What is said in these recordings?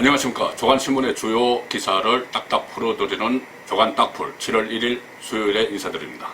안녕하십니까. 조간신문의 주요 기사를 딱딱 풀어드리는 조간딱풀 7월 1일 수요일에 인사드립니다.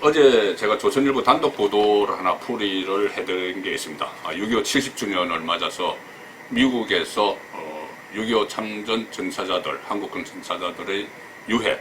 어제 제가 조선일보 단독 보도를 하나 풀이를 해드린 게 있습니다. 6.25 70주년을 맞아서 미국에서 6.25 참전 전사자들, 한국군 전사자들의 유해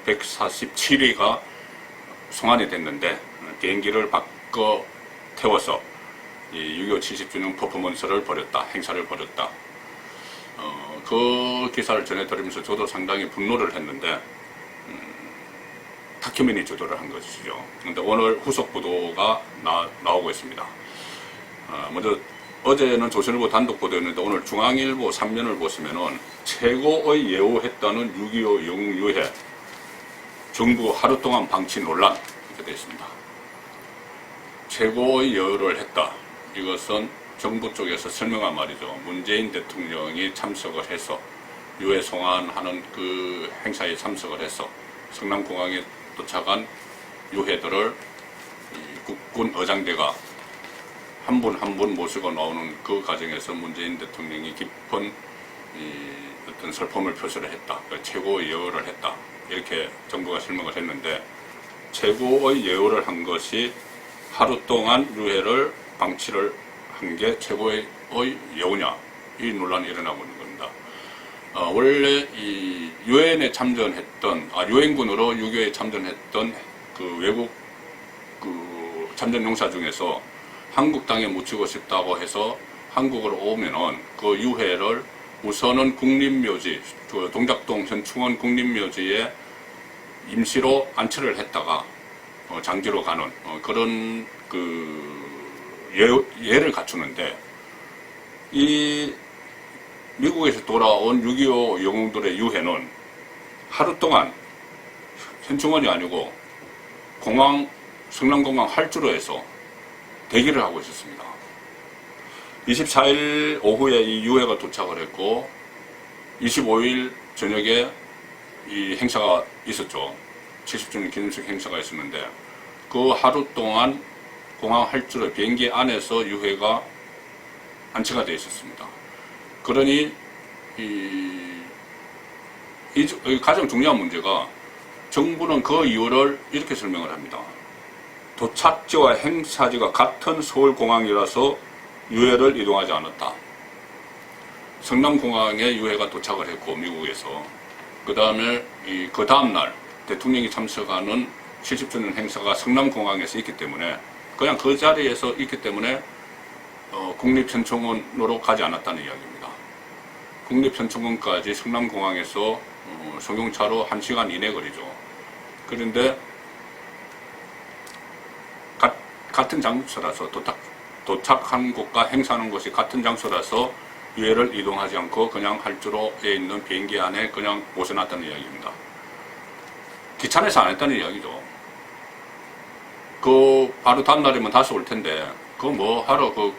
147위가 송환이 됐는데 비행기를 바꿔 태워서 이 6.25 70주년 퍼포먼스를 벌였다, 행사를 벌였다. 그 기사를 전해드리면서 저도 상당히 분노를 했는데 타큐민이 주도를 한 것이죠. 근데 오늘 후속 보도가 나오고 있습니다. 먼저 어제는 조선일보 단독 보도였는데 오늘 중앙일보 3면을 보시면은 최고의 예우했다는 6.25 영유해 정부 하루 동안 방치 논란 이렇게 되어 있습니다. 최고의 예우를 했다. 이것은 정부 쪽에서 설명한 말이죠. 문재인 대통령이 참석을 해서 유해 송환하는 그 행사에 참석을 해서 성남공항에 도착한 유해들을 국군 의장대가 한 분 한 분 모시고 나오는 그 과정에서 문재인 대통령이 깊은 어떤 슬픔을 표시를 했다. 최고의 예우를 했다. 이렇게 정부가 설명을 했는데 최고의 예우를 한 것이 하루 동안 유해를 방치를 한 게 최고의 예우냐, 이 논란이 일어나고 있는 겁니다. 원래 이 유엔에 참전했던, 유엔군으로 6.25에 참전했던 그 외국 그 참전 용사 중에서 한국 땅에 묻히고 싶다고 해서 한국으로 오면은 그 유해를 우선은 국립묘지, 그 동작동 현충원 국립묘지에 임시로 안치를 했다가 장지로 가는 그런 그 예를 갖추는데, 이 미국에서 돌아온 6.25 영웅들의 유해는 하루 동안 현충원이 아니고 공항, 성남공항 활주로에서 대기를 하고 있었습니다. 24일 오후에 이 유해가 도착을 했고 25일 저녁에 이 행사가 있었죠. 70주년 기념식 행사가 있었는데 그 하루 동안 공항 활주로 비행기 안에서 유해가 안치가 되어 있었습니다. 그러니 이 가장 중요한 문제가 정부는 그 이유를 이렇게 설명을 합니다. 도착지와 행사지가 같은 서울공항이라서 유해를 이동하지 않았다. 성남공항에 유해가 도착을 했고 미국에서 그 다음에 그 다음날 대통령이 참석하는 70주년 행사가 성남공항에서 있기 때문에 그냥 그 자리에서 있기 때문에 국립현충원으로 가지 않았다는 이야기입니다. 국립현충원까지 성남공항에서 승용차로 1시간 이내 거리죠. 그런데 같은 장소라서 도착한 곳과 행사하는 곳이 같은 장소라서 유해를 이동하지 않고 그냥 활주로에 있는 비행기 안에 그냥 모셔놨다는 이야기입니다. 귀찮아서 안 했다는 이야기죠. 그 바로 다음 날이면 다시 올 텐데 그거 뭐 하러 또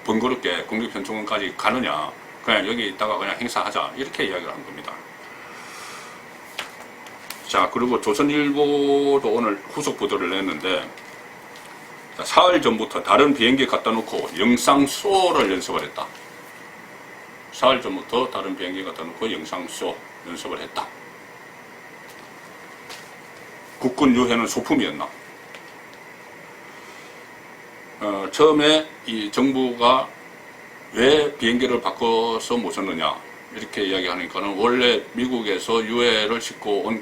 번거롭게 국립현충원까지 가느냐, 그냥 여기 있다가 그냥 행사하자, 이렇게 이야기를 한 겁니다. 자, 그리고 조선일보도 오늘 후속 보도를 냈는데 사흘 전부터 다른 비행기 갖다 놓고 영상쇼를 연습을 했다. 사흘 전부터 다른 비행기 갖다 놓고 영상쇼 연습을 했다. 국군 유해는 소품이었나? 처음에 이 정부가 왜 비행기를 바꿔서 모셨느냐 이렇게 이야기하니까는 원래 미국에서 유해를 싣고 온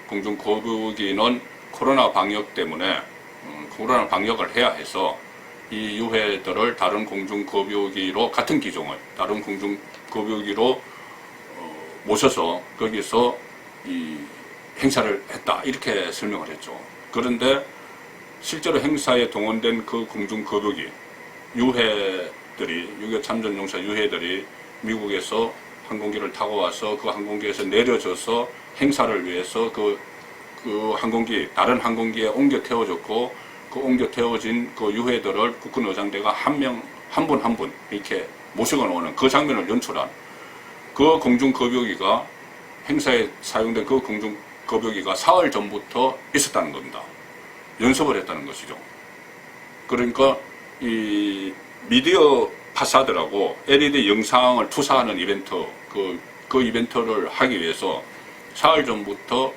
공중거북이는 코로나 방역 때문에 코로나 방역을 해야 해서 이 유해들을 다른 공중거북이로 같은 기종을 다른 공중거북이로 모셔서 거기서 이 행사를 했다, 이렇게 설명을 했죠. 그런데 실제로 행사에 동원된 그 공중거북이 유해들이 6.25 참전용사 유해들이 미국에서 항공기를 타고 와서 그 항공기에서 내려져서 행사를 위해서 그 항공기, 다른 항공기에 옮겨 태워졌고 그 옮겨 태워진 그 유해들을 국군 의장대가 한 분 한 분 이렇게 모시고 오는 그 장면을 연출한 그 공중거북이가, 행사에 사용된 그 공중거북이가 사흘 전부터 있었다는 겁니다. 연습을 했다는 것이죠. 그러니까 이 미디어 파사드라고 LED 영상을 투사하는 이벤트, 그 이벤트를 하기 위해서 사흘 전부터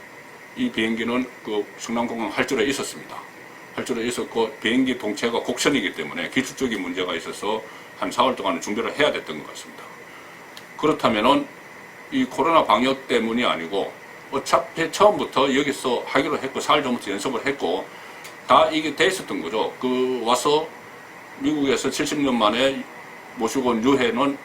이 비행기는 그 성남공항 활주로에 있었습니다. 활주로에 있었고 비행기 동체가 곡선이기 때문에 기술적인 문제가 있어서 한 4월 동안 준비를 해야 됐던 것 같습니다. 그렇다면은 이 코로나 방역 때문이 아니고 어차피 처음부터 여기서 하기로 했고 4월 전부터 연습을 했고 다 이게 돼 있었던 거죠. 와서 미국에서 70년 만에 모시고 온 유해는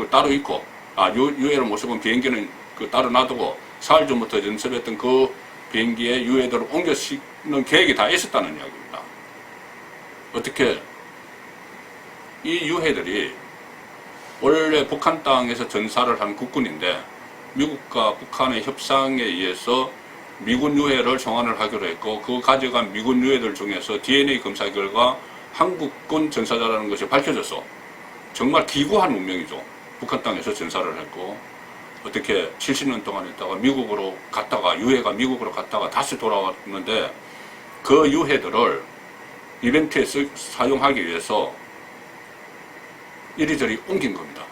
따로 있고, 유해를 모시고 온 비행기는 따로 놔두고 4월 전부터 연습했던 그 비행기에 유해들을 옮겨 싣는 계획이 다 있었다는 이야기입니다. 어떻게 이 유해들이 원래 북한 땅에서 전사를 한 국군인데 미국과 북한의 협상에 의해서 미군 유해를 송환을 하기로 했고 그 가져간 미군 유해들 중에서 DNA 검사 결과 한국군 전사자라는 것이 밝혀져서 정말 기구한 운명이죠. 북한 땅에서 전사를 했고 어떻게 70년 동안 있다가 미국으로 갔다가 유해가 미국으로 갔다가 다시 돌아왔는데 그 유해들을 이벤트에 사용하기 위해서 이리저리 옮긴 겁니다.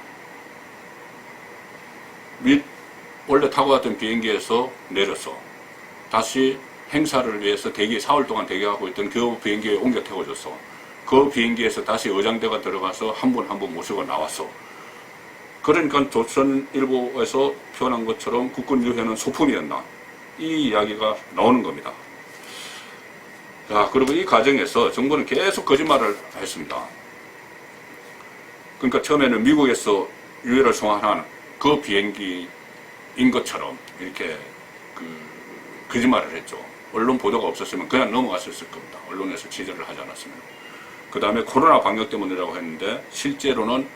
원래 타고 갔던 비행기에서 내려서 다시 행사를 위해서 4월 동안 대기하고 있던 그 비행기에 옮겨 태워줘서 그 비행기에서 다시 의장대가 들어가서 한 분 한 분 모시고 나왔어. 그러니까 조선일보에서 표현한 것처럼 국군 유해는 소품이었나 이 이야기가 나오는 겁니다. 자, 그리고 이 과정에서 정부는 계속 거짓말을 했습니다. 그러니까 처음에는 미국에서 유해를 송환한 그 비행기인 것처럼 이렇게 거짓말을 했죠. 언론 보도가 없었으면 그냥 넘어갔었을 겁니다. 언론에서 취재를 하지 않았으면. 그 다음에 코로나 방역 때문이라고 했는데 실제로는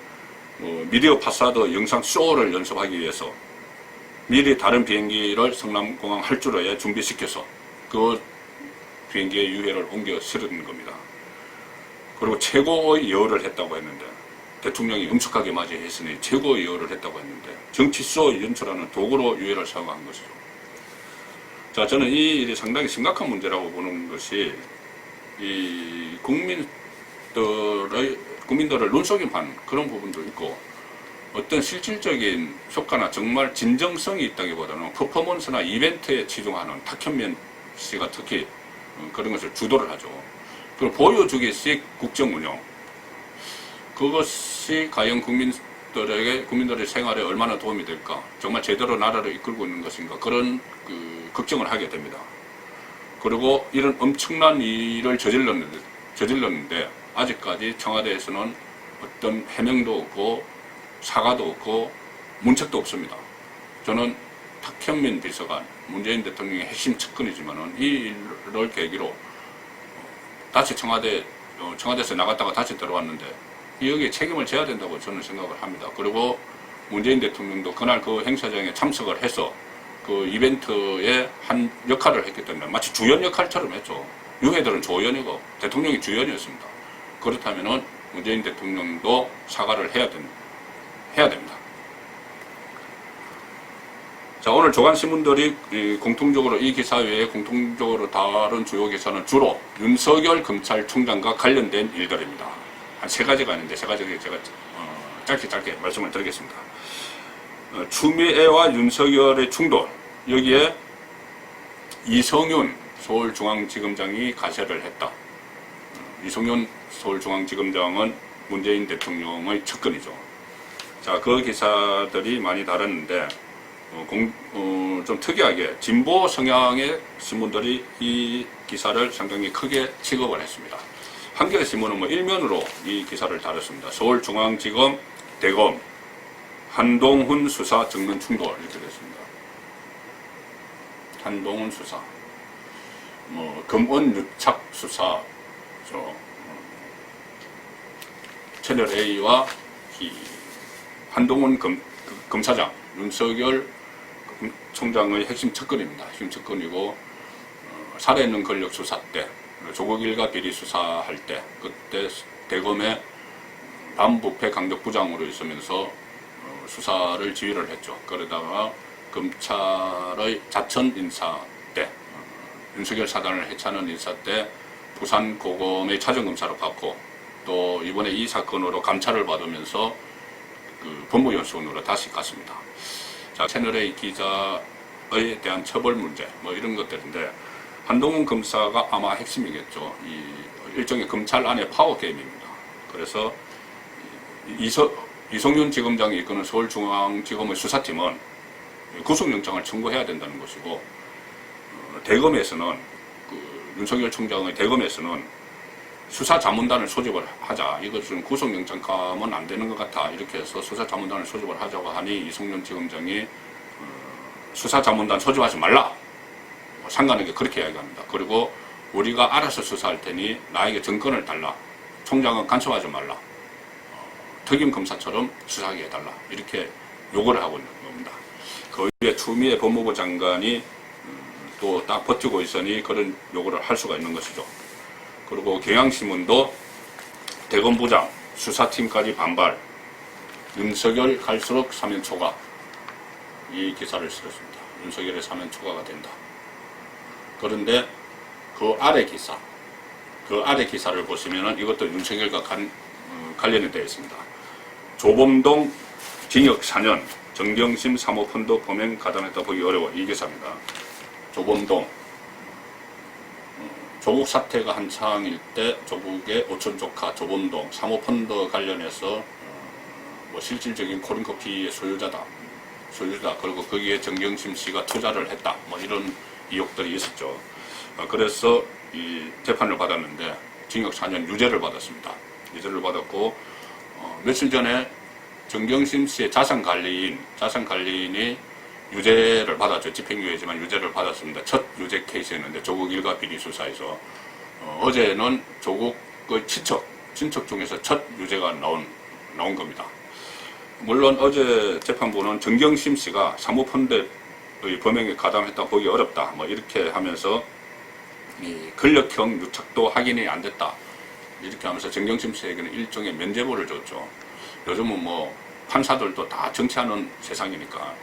미디어 파사드 영상 쇼를 연습하기 위해서 미리 다른 비행기를 성남공항 활주로에 준비시켜서 그 비행기의 유해를 옮겨 실은 겁니다. 그리고 최고의 예우를 했다고 했는데 대통령이 엄숙하게 맞이했으니 최고의 예우를 했다고 했는데 정치쇼 연출하는 도구로 유해를 사용한 것이죠. 자, 저는 이 일이 상당히 심각한 문제라고 보는 것이 이 국민들을 눈속임한 그런 부분도 있고 어떤 실질적인 효과나 정말 진정성이 있다기보다는 퍼포먼스나 이벤트에 치중하는 탁현민 씨가 특히 그런 것을 주도를 하죠. 그리고 보여주기식 국정운영, 그것이 과연 국민들의 생활에 얼마나 도움이 될까, 정말 제대로 나라를 이끌고 있는 것인가, 그런 걱정을 하게 됩니다. 그리고 이런 엄청난 일을 저질렀는데 아직까지 청와대에서는 어떤 해명도 없고 사과도 없고 문책도 없습니다. 저는 탁현민 비서관, 문재인 대통령의 핵심 측근이지만은 이 일을 계기로 다시 청와대에서 나갔다가 다시 들어왔는데 여기에 책임을 져야 된다고 저는 생각을 합니다. 그리고 문재인 대통령도 그날 그 행사장에 참석을 해서 그 이벤트에 한 역할을 했기 때문에 마치 주연 역할처럼 했죠. 유해들은 조연이고 대통령이 주연이었습니다. 그렇다면은 문재인 대통령도 사과를 해야 됩니다. 자, 오늘 조간신문들이 공통적으로 이 기사 외에 공통적으로 다른 주요 기사는 주로 윤석열 검찰총장과 관련된 일들입니다. 한 3가지가 있는데 3가지 제가 짧게 말씀을 드리겠습니다. 추미애와 윤석열의 충돌, 여기에 이성윤 서울중앙지검장이 가세를 했다. 이성윤 서울중앙지검장은 문재인 대통령의 측근이죠. 자, 그 기사들이 많이 다뤘는데 좀 특이하게 진보 성향의 신문들이 이 기사를 상당히 크게 취급을 했습니다. 한겨레신문은 일면으로 이 기사를 다뤘습니다. 서울중앙지검 대검 한동훈 수사 정면 충돌 이렇게 됐습니다. 한동훈 수사, 검언 유착 수사, 채널 A와 한동훈 검사장, 윤석열 총장의 핵심 측근입니다. 핵심 측근이고 살아있는 권력 수사 때, 조국 일가 비리 수사할 때, 그때 대검의 반부패 강력부장으로 있으면서 수사를 지휘를 했죠. 그러다가 검찰의 자천 인사 때, 윤석열 사단을 해체하는 인사 때 부산 고검의 차정검사로 받고 또 이번에 이 사건으로 감찰을 받으면서 그 법무연수원으로 다시 갔습니다. 자, 채널A 기자에 대한 처벌 문제 뭐 이런 것들인데, 한동훈 검사가 아마 핵심이겠죠. 이 일종의 검찰 안의 파워 게임입니다. 그래서 이성윤 지검장이 이끄는 서울중앙지검의 수사팀은 구속영장을 청구해야 된다는 것이고, 대검에서는 윤석열 총장의 대검에서는 수사자문단을 소집을 하자. 이것은 구속영장 가면 안 되는 것 같아. 이렇게 해서 수사자문단을 소집을 하자고 하니 이성윤 지검장이 수사자문단 소집하지 말라. 상관에게 그렇게 이야기합니다. 그리고 우리가 알아서 수사할 테니 나에게 정권을 달라. 총장은 간섭하지 말라. 특임 검사처럼 수사하게 해달라. 이렇게 요구를 하고 있는 겁니다. 그 위에 추미애 법무부 장관이 또 딱 버티고 있으니 그런 요구를 할 수가 있는 것이죠. 그리고 경향신문도 대검부장 수사팀까지 반발, 윤석열 갈수록 사면 초과, 이 기사를 실었습니다. 윤석열의 사면 초과가 된다. 그런데 그 아래 기사를 보시면은 이것도 윤석열과 관련이 되어 있습니다. 조범동 징역 4년, 정경심 사모펀드 범행 가담했다 보기 어려워, 이 기사입니다. 조범동, 조국 사태가 한창일 때 조국의 오촌 조카 조범동 사모펀드 관련해서 뭐 실질적인 코린커피의 소유자, 그리고 거기에 정경심 씨가 투자를 했다, 뭐 이런 의혹들이 있었죠. 그래서 이 재판을 받았는데 징역 4년 유죄를 받았습니다. 유죄를 받았고, 며칠 전에 정경심 씨의 자산관리인이 유죄를 받았죠. 집행유예지만 유죄를 받았습니다. 첫 유죄 케이스였는데 조국 일가 비리 수사에서 어제는 조국의 친척 중에서 첫 유죄가 나온 겁니다. 물론 어제 재판부는 정경심 씨가 사모펀드의 범행에 가담했다 보기 어렵다, 뭐 이렇게 하면서 이 권력형 유착도 확인이 안 됐다, 이렇게 하면서 정경심 씨에게는 일종의 면죄부를 줬죠. 요즘은 뭐 판사들도 다 정치하는 세상이니까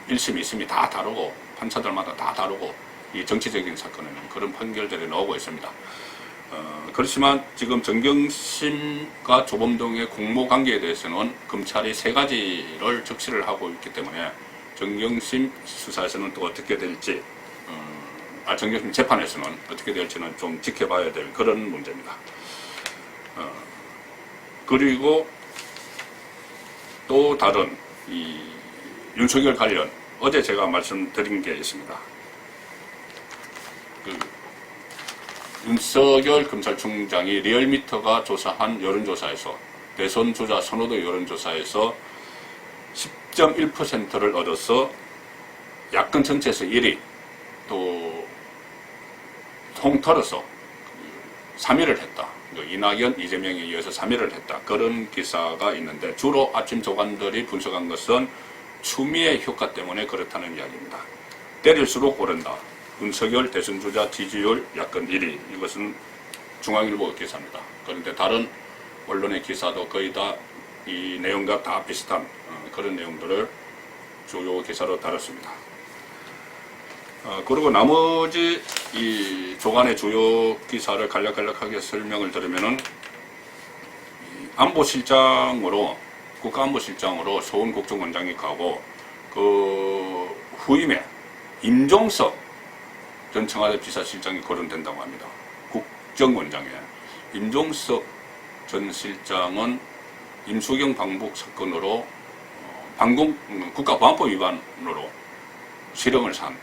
1심, 2심이 다 다르고 판사들마다 다 다르고 이 정치적인 사건에는 그런 판결들이 나오고 있습니다. 그렇지만 지금 정경심과 조범동의 공모관계에 대해서는 검찰이 3가지를 적시를 하고 있기 때문에 정경심 수사에서는 또 어떻게 될지, 정경심 재판에서는 어떻게 될지는 좀 지켜봐야 될 그런 문제입니다. 그리고 또 다른 이 윤석열 관련 어제 제가 말씀드린 게 있습니다. 윤석열 검찰총장이 리얼미터가 조사한 여론조사에서, 대선 주자 선호도 여론조사에서 10.1%를 얻어서 야권 전체에서 1위, 또 통틀어서 3위를 했다. 이낙연, 이재명에 이어서 3위를 했다. 그런 기사가 있는데, 주로 아침 조간들이 분석한 것은 추미애 효과 때문에 그렇다는 이야기입니다. 때릴수록 오른다. 윤석열 대선주자 지지율 야권 1위. 이것은 중앙일보 기사입니다. 그런데 다른 언론의 기사도 거의 다 이 내용과 다 비슷한 그런 내용들을 주요 기사로 다뤘습니다. 그리고 나머지 이 조간의 주요 기사를 간략하게 설명을 드리면은, 국가안보실장으로 서훈 국정원장이 가고, 그 후임에 임종석 전 청와대 비서실장이 거론된다고 합니다. 국정원장에. 임종석 전 실장은 임수경 방북 사건으로 국가보안법 위반으로 실형을 산,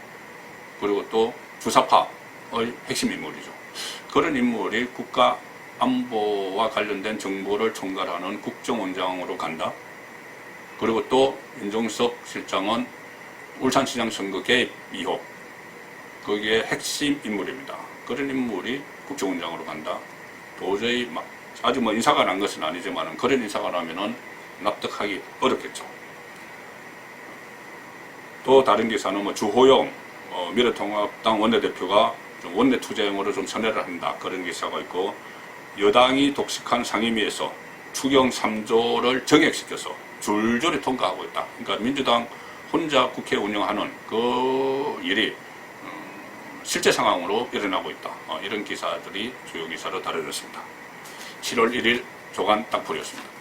그리고 또 주사파의 핵심 인물이죠. 그런 인물이 국가안보와 관련된 정보를 총괄하는 국정원장으로 간다. 그리고 또 임종석 실장은 울산시장 선거 개입 의혹, 거기에 핵심 인물입니다. 그런 인물이 국정원장으로 간다. 도저히 아주 인사가 난 것은 아니지만 그런 인사가 나면은 납득하기 어렵겠죠. 또 다른 기사는 주호영 미래통합당 원내대표가 좀 원내투쟁으로 좀 선회를 한다, 그런 기사가 있고, 여당이 독식한 상임위에서 추경 3조를 정액시켜서 줄줄이 통과하고 있다. 그러니까 민주당 혼자 국회 운영하는 그 일이 실제 상황으로 일어나고 있다. 이런 기사들이 주요 기사로 다뤄졌습니다. 7월 1일 조간 땅풀이었습니다.